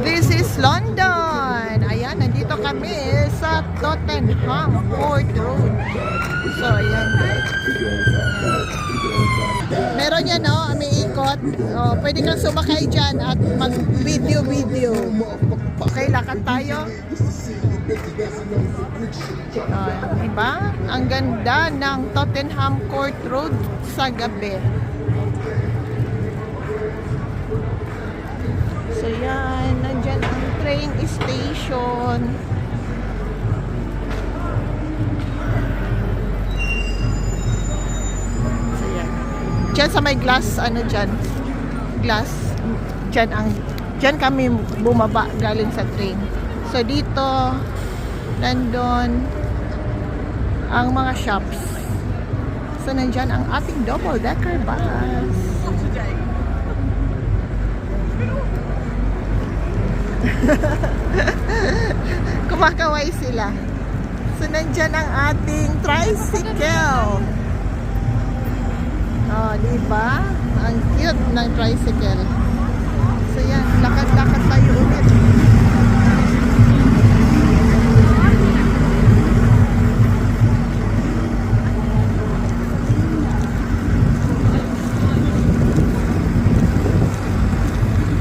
This is London. Ayan, nandito kami sa Tottenham Court Road. So, ayan. Meron yan, no? May ikot. Oh, pwede kang sumakay dyan at mag-video-video. Okay, lakad tayo. Diba? Ang ganda ng Tottenham Court Road sa gabi. So yan, nandyan ang train station. So yan. Dyan sa may glass, ano dyan? Glass. Dyan kami bumaba galing sa train. So dito, nandun ang mga shops. So nandyan ang ating double-decker bus. Kumakaway sila. So nandyan ang ating tricycle. Oh, diba? Ang cute ng tricycle.